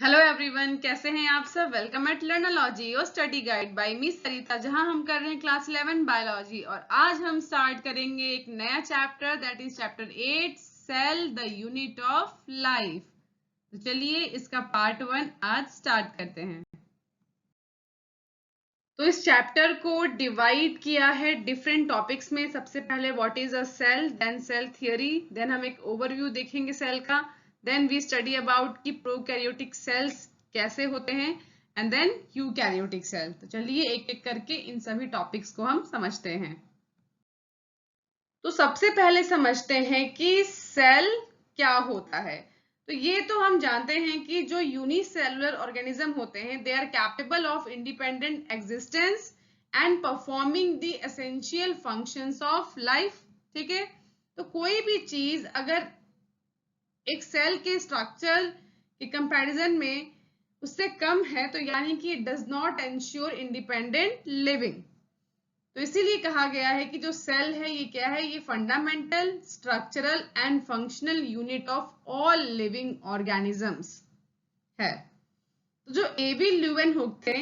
Hello everyone, कैसे हैं आप सब। Welcome at Learnology your study guide by me Sarita, जहां हम कर रहे हैं क्लास 11 बायोलॉजी। और आज हम स्टार्ट करेंगे एक नया chapter, that is chapter 8, cell the unit of life. तो चलिए इसका पार्ट 1 आज स्टार्ट करते हैं। तो इस चैप्टर को डिवाइड किया है डिफरेंट टॉपिक्स में। सबसे पहले what is a cell, then cell theory, then हम एक ओवरव्यू देखेंगे सेल का, देन वी स्टडी अबाउट कि प्रोकैरियोटिक सेल्स कैसे होते हैं, एंड देन यूकैरियोटिक सेल। तो चलिए एक एक करके इन सभी टॉपिक्स को हम समझते हैं। तो सबसे पहले समझते हैं कि सेल क्या होता है। तो ये तो हम जानते हैं कि जो यूनिसेलुलर ऑर्गेनिज्म होते हैं, they are capable of independent existence and performing the essential functions of life. ठीक है, तो कोई भी चीज अगर एक सेल के स्ट्रक्चर के कंपैरिजन में उससे कम है तो यानी कि it does not ensure independent living. तो इसीलिए कहा गया है कि जो सेल है ये क्या है, ये fundamental, structural and functional unit of all living organisms है। तो जो एबी ल्यूवेन हुक थे,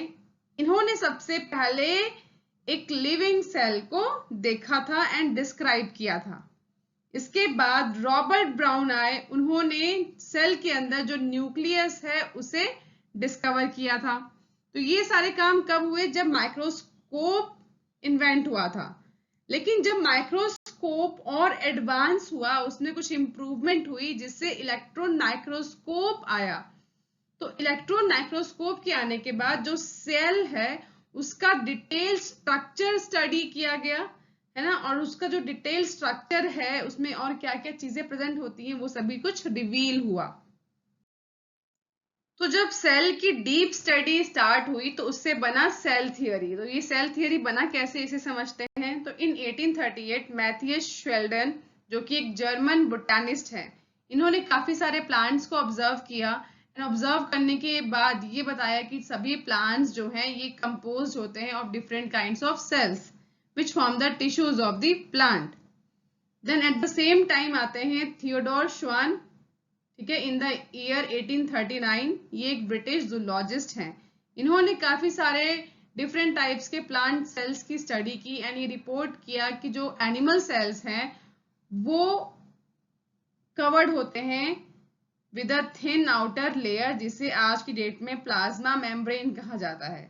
इन्होंने सबसे पहले एक लिविंग सेल को देखा था एंड डिस्क्राइब किया था। इसके बाद रॉबर्ट ब्राउन आए, उन्होंने सेल के अंदर जो न्यूक्लियस है उसे डिस्कवर किया था। तो ये सारे काम कब हुए, जब माइक्रोस्कोप इन्वेंट हुआ था। लेकिन जब माइक्रोस्कोप और एडवांस हुआ, उसमें कुछ इंप्रूवमेंट हुई जिससे इलेक्ट्रॉन माइक्रोस्कोप आया। तो इलेक्ट्रॉन माइक्रोस्कोप के आने के बाद जो सेल है उसका डिटेल स्ट्रक्चर स्टडी किया गया है ना, और उसका जो डिटेल स्ट्रक्चर है उसमें और क्या क्या चीजें प्रेजेंट होती हैं वो सभी कुछ रिवील हुआ। तो जब सेल की डीप स्टडी स्टार्ट हुई तो उससे बना सेल थियरी। तो ये सेल थियरी बना कैसे, इसे समझते हैं। तो इन 1838 मैथियस शेल्डन, जो कि एक जर्मन बोटानिस्ट है, इन्होंने काफी सारे प्लांट्स को ऑब्जर्व किया। ऑब्जर्व करने के बाद ये बताया कि सभी प्लांट्स जो हैं ये कंपोज होते हैं of different kinds of cells which form the tissues of the plant. Then at the same time आते हैं थियोडोर श्वान, ठीक है, इन द ईयर 1839। ये एक ब्रिटिश जूलॉजिस्ट हैं। इन्होंने काफी सारे डिफरेंट टाइप्स के प्लांट सेल्स की स्टडी की एंड ये रिपोर्ट किया कि जो एनिमल सेल्स हैं वो कवर्ड होते हैं with a thin outer layer, जिसे आज की डेट में प्लाज्मा मेम्ब्रेन कहा जाता है।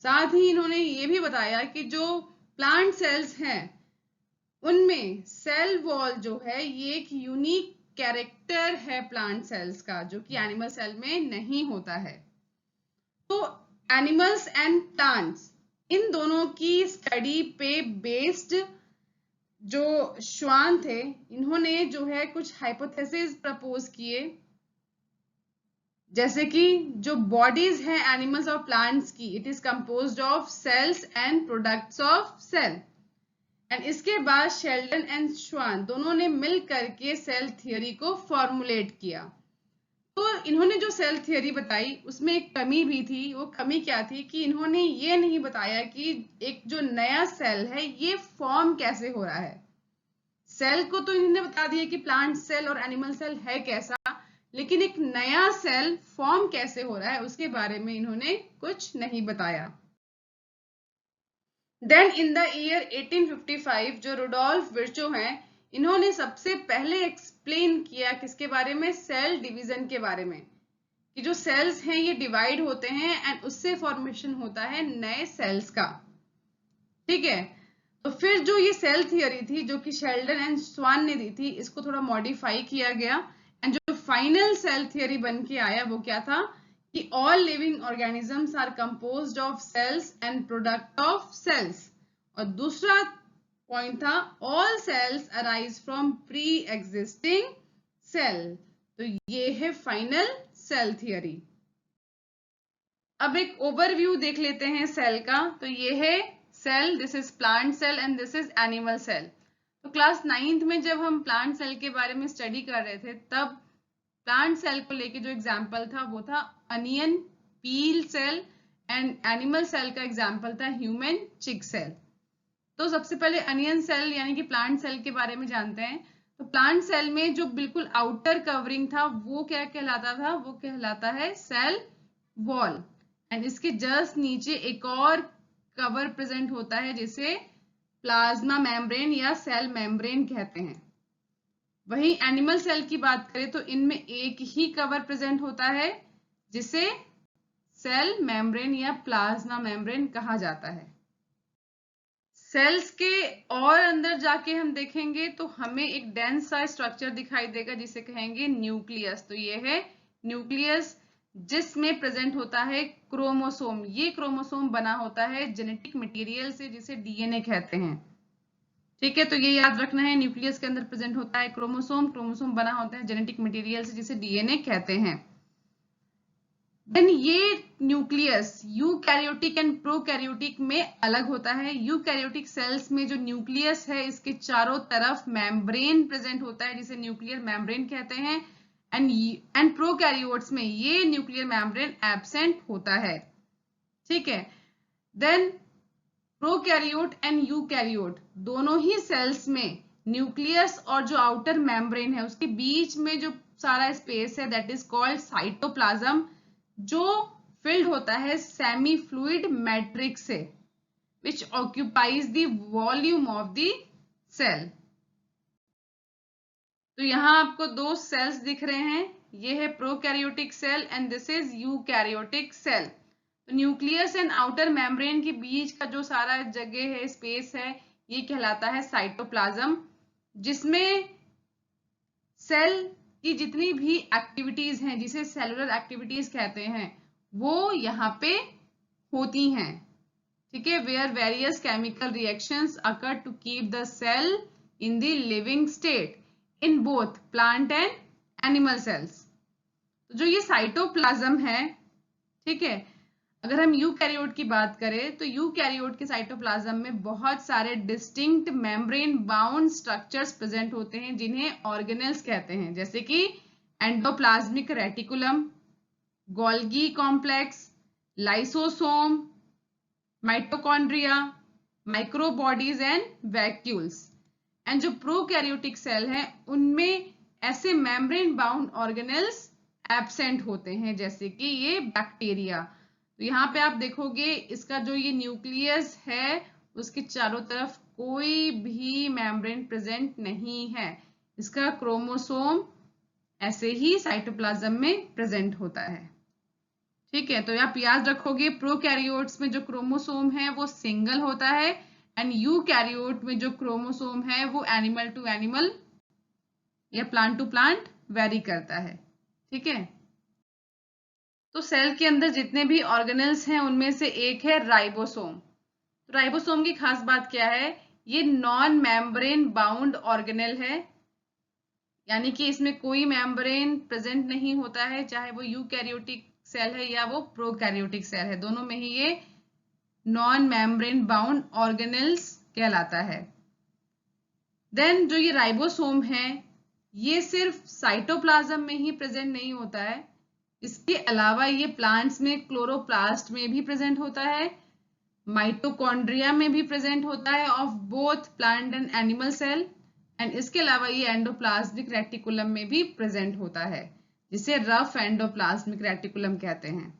साथ ही इन्होंने ये भी बताया कि जो प्लांट सेल्स हैं उनमें सेल वॉल जो है ये एक यूनिक कैरेक्टर है प्लांट सेल्स का, जो कि एनिमल सेल में नहीं होता है। तो एनिमल्स एंड प्लांट्स, इन दोनों की स्टडी पे बेस्ड जो श्वान थे, इन्होंने जो है कुछ हाइपोथेसिस प्रपोज किए, जैसे कि जो बॉडीज है एनिमल्स और प्लांट्स की, it is composed of cells and products of cell. And इसके बाद शेल्डन एंड श्वान दोनों ने मिल करके सेल थियरी को फॉर्मुलेट किया। तो इन्होंने जो सेल थियरी बताई उसमें एक कमी भी थी। वो कमी क्या थी कि इन्होंने ये नहीं बताया कि एक जो नया सेल है ये फॉर्म कैसे हो रहा है। सेल को तो इन्होंने बता दिया कि प्लांट सेल और एनिमल सेल है कैसा, लेकिन एक नया सेल फॉर्म कैसे हो रहा है उसके बारे में इन्होंने कुछ नहीं बताया। देन इन द ईयर 1855 जो रुडोल्फ विर्चो हैं, इन्होंने सबसे पहले एक्सप्लेन किया किसके बारे में, सेल डिवीजन के बारे में, कि जो सेल्स हैं ये डिवाइड होते हैं एंड उससे फॉर्मेशन होता है नए सेल्स का। ठीक है, तो फिर जो ये सेल थियरी थी जो कि शेल्डन एंड स्वान ने दी थी, इसको थोड़ा मॉडिफाई किया गया एंड जो फाइनल सेल थियरी बन के आया वो क्या था कि all living organisms are composed of cells and product of cells. और दूसरा पॉइंट था all cells arise from pre existing cell. तो ये है फाइनल सेल थियरी। अब एक ओवरव्यू देख लेते हैं सेल का। तो ये है cell, this is plant cell and this is animal cell. तो क्लास 9th में जब हम प्लांट सेल के बारे में स्टडी कर रहे थे तब प्लांट सेल को लेके जो एग्जाम्पल था वो था onion peel cell, and animal cell का एग्जाम्पल था ह्यूमन चिक सेल। तो सबसे पहले अनियन सेल यानी कि प्लांट सेल के बारे में जानते हैं। तो प्लांट सेल में जो बिल्कुल आउटर कवरिंग था वो क्या कहलाता था, वो कहलाता है सेल वॉल। एंड इसके जस्ट नीचे एक और कवर प्रेजेंट होता है जिसे प्लाज्मा मेम्ब्रेन या सेल मेम्ब्रेन कहते हैं। वहीं एनिमल सेल की बात करें तो इनमें एक ही कवर प्रेजेंट होता है जिसे सेल मेम्ब्रेन या प्लाज्मा मेम्ब्रेन कहा जाता है। सेल्स के और अंदर जाके हम देखेंगे तो हमें एक डेंस सा स्ट्रक्चर दिखाई देगा जिसे कहेंगे न्यूक्लियस। तो ये है न्यूक्लियस जिसमें प्रेजेंट होता है क्रोमोसोम। ये क्रोमोसोम बना होता है जेनेटिक मटेरियल से जिसे डीएनए कहते हैं। ठीक है, तो ये याद रखना है, न्यूक्लियस के अंदर प्रेजेंट होता है क्रोमोसोम, क्रोमोसोम बना होता है जेनेटिक मटेरियल से जिसे डीएनए कहते हैं। देन ये न्यूक्लियस यूकैरियोटिक एंड प्रोकैरियोटिक में अलग होता है। यूकैरियोटिक सेल्स में जो न्यूक्लियस है इसके चारों तरफ मेम्ब्रेन प्रेजेंट होता है जिसे न्यूक्लियर मेम्ब्रेन कहते हैं। एंड प्रोकैरियोट्स में ये न्यूक्लियर मेम्ब्रेन एब्सेंट होता है। ठीक है, देन प्रोकैरियोट एंड यूकैरियोट दोनों ही सेल्स में न्यूक्लियस और जो आउटर मेम्ब्रेन है उसके बीच में जो सारा स्पेस है दैट इज कॉल्ड साइटोप्लाज्म, जो फिल्ड होता है सेमी फ्लूइड मैट्रिक्स से which occupies the volume of the cell। तो यहां आपको दो सेल्स दिख रहे हैं, ये है prokaryotic cell and this is eukaryotic cell. तो न्यूक्लियस एंड आउटर मेम्ब्रेन के बीच का जो सारा जगह है, स्पेस है, ये कहलाता है साइटोप्लाज्म, जिसमें सेल की जितनी भी एक्टिविटीज हैं जिसे सेलुलर एक्टिविटीज कहते हैं वो यहाँ पे होती हैं। ठीक है, where various chemical reactions occur to keep the cell in the living state in both plant and animal cells. तो जो ये साइटोप्लाज्म है, ठीक है, अगर हम यूकैरियोट की बात करें तो यूकैरियोट के साइटोप्लाज्म में बहुत सारे distinct membrane bound structures present होते हैं जिन्हें ऑर्गेनेल्स कहते हैं, जैसे कि endoplasmic reticulum, Golgi complex, lysosome, mitochondria, microbodies and vacuoles. And जो प्रोकैरियोटिक सेल हैं उनमें ऐसे मेम्ब्रेन बाउंड ऑर्गेनेल्स एब्सेंट होते हैं जैसे कि ये बैक्टीरिया। तो यहाँ पे आप देखोगे इसका जो ये न्यूक्लियस है उसके चारों तरफ कोई भी मेम्ब्रेन प्रेजेंट नहीं है, इसका क्रोमोसोम ऐसे ही साइटोप्लाज्म में प्रेजेंट होता है। ठीक है, तो आप याद रखोगे प्रोकैरियोट्स में जो क्रोमोसोम है वो सिंगल होता है एंड यूकैरियोट में जो क्रोमोसोम है वो एनिमल टू एनिमल या प्लांट टू प्लांट वेरी करता है। ठीक है, तो सेल के अंदर जितने भी ऑर्गेनेल्स हैं उनमें से एक है राइबोसोम। तो राइबोसोम की खास बात क्या है, ये नॉन मेम्ब्रेन बाउंड ऑर्गेनेल है, यानी कि इसमें कोई मेम्ब्रेन प्रेजेंट नहीं होता है, चाहे वो यूकैरियोटिक सेल है या वो प्रोकैरियोटिक सेल है, दोनों में ही ये नॉन मेम्ब्रेन बाउंड ऑर्गेनेल्स कहलाता है। देन जो ये राइबोसोम है ये सिर्फ साइटोप्लाज्म में ही प्रेजेंट नहीं होता है, इसके अलावा ये प्लांट्स में क्लोरोप्लास्ट में भी प्रेजेंट होता है, माइटोकॉन्ड्रिया में भी प्रेजेंट होता है of both plant and animal cell, and इसके अलावा ये एंडोप्लाज्मिक रेटिकुलम में भी प्रेजेंट होता है जिसे रफ एंडोप्लाज्मिक रेटिकुलम कहते हैं।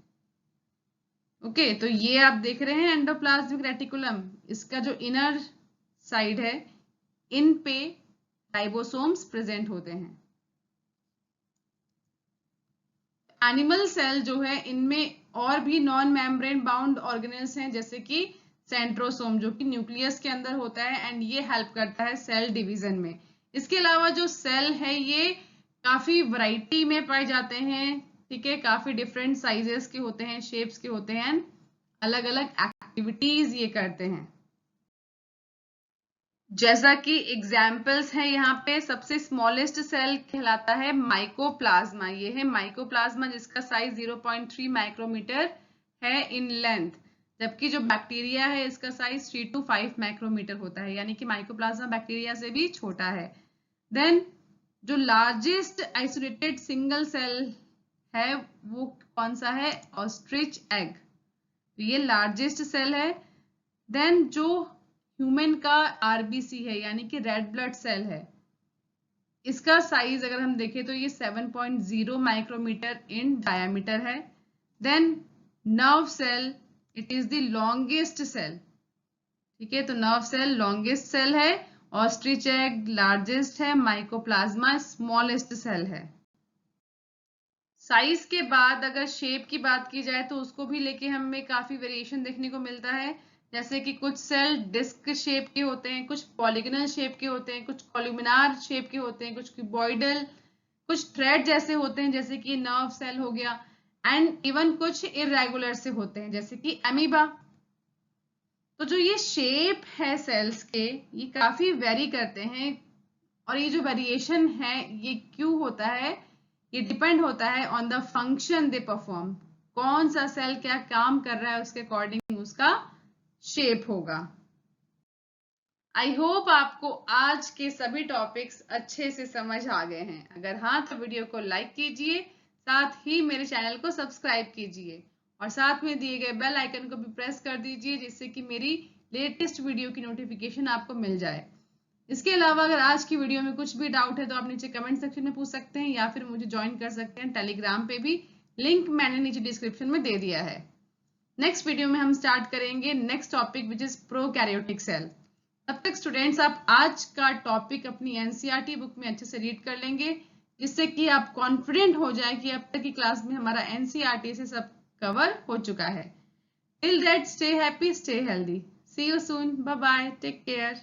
ओके, तो ये आप देख रहे हैं एंडोप्लाज्मिक रेटिकुलम, इसका जो इनर साइड है इन पे राइबोसोम्स प्रेजेंट होते हैं। एनिमल सेल जो है इनमें और भी नॉन मेम्ब्रेन बाउंड ऑर्गेनेल्स हैं जैसे कि सेंट्रोसोम जो कि न्यूक्लियस के अंदर होता है एंड ये हेल्प करता है सेल डिवीजन में। इसके अलावा जो सेल है ये काफी वैरायटी में पाए जाते हैं, ठीक है, काफी डिफरेंट साइजेस के होते हैं, शेप्स के होते हैं, अलग अलग एक्टिविटीज ये करते हैं। जैसा कि एग्जाम्पल्स है यहाँ पे सबसे स्मॉलेस्ट सेल कहलाता है माइकोप्लाज्मा। ये है माइकोप्लाज्मा जिसका साइज 0.3 माइक्रोमीटर है इन लेंथ, जबकि जो बैक्टीरिया है इसका साइज 3 to 5 माइक्रोमीटर होता है, यानी कि माइकोप्लाज्मा बैक्टीरिया से भी छोटा है। देन जो लार्जेस्ट आइसोलेटेड सिंगल सेल है वो कौन सा है, ऑस्ट्रिच एग, तो ये लार्जेस्ट सेल है। देन जो ह्यूमन का आरबीसी है यानी कि रेड ब्लड सेल है इसका साइज अगर हम देखें तो ये 7.0 माइक्रोमीटर इन डायमीटर है। Then nerve cell, it is the longest cell. ठीक है, तो नर्व सेल लॉन्गेस्ट सेल है, ऑस्ट्रिच एग लार्जेस्ट है, माइकोप्लाज्मा स्मॉलेस्ट सेल है। साइज के बाद अगर शेप की बात की जाए तो उसको भी लेके हमें काफी वेरिएशन देखने को मिलता है। जैसे कि कुछ सेल डिस्क शेप के होते हैं, कुछ पॉलीगनल शेप के होते हैं, कुछ कॉलुमिनार शेप के होते हैं, कुछ क्यूबॉइडल, कुछ थ्रेड जैसे होते हैं जैसे कि नर्व सेल हो गया, एंड इवन कुछ इरेगुलर से होते हैं जैसे कि अमीबा। तो जो ये शेप है सेल्स के, ये काफी वेरी करते हैं, और ये जो वेरिएशन है ये क्यों होता है, ये डिपेंड होता है on the function they perform. कौन सा सेल क्या काम कर रहा है उसके अकॉर्डिंग उसका शेप होगा। आई होप आपको आज के सभी टॉपिक्स अच्छे से समझ आ गए हैं। अगर हाँ तो वीडियो को लाइक कीजिए, साथ ही मेरे चैनल को सब्सक्राइब कीजिए और साथ में दिए गए बेल आइकन को भी प्रेस कर दीजिए जिससे कि मेरी लेटेस्ट वीडियो की नोटिफिकेशन आपको मिल जाए। इसके अलावा अगर आज की वीडियो में कुछ भी डाउट है तो आप नीचे कमेंट सेक्शन में पूछ सकते हैं या फिर मुझे ज्वाइन कर सकते हैं टेलीग्राम पे भी, लिंक मैंने नीचे डिस्क्रिप्शन में दे दिया है। नेक्स्ट वीडियो में हम स्टार्ट करेंगे next topic which is prokaryotic cell. तब तक स्टूडेंट्स आप आज का टॉपिक अपनी एनसीईआरटी बुक में अच्छे से रीड कर लेंगे जिससे कि आप कॉन्फिडेंट हो जाए कि अब तक की क्लास में हमारा एनसीईआरटी से सब कवर हो चुका है। Till that stay happy, stay healthy, see you soon, bye bye, take care.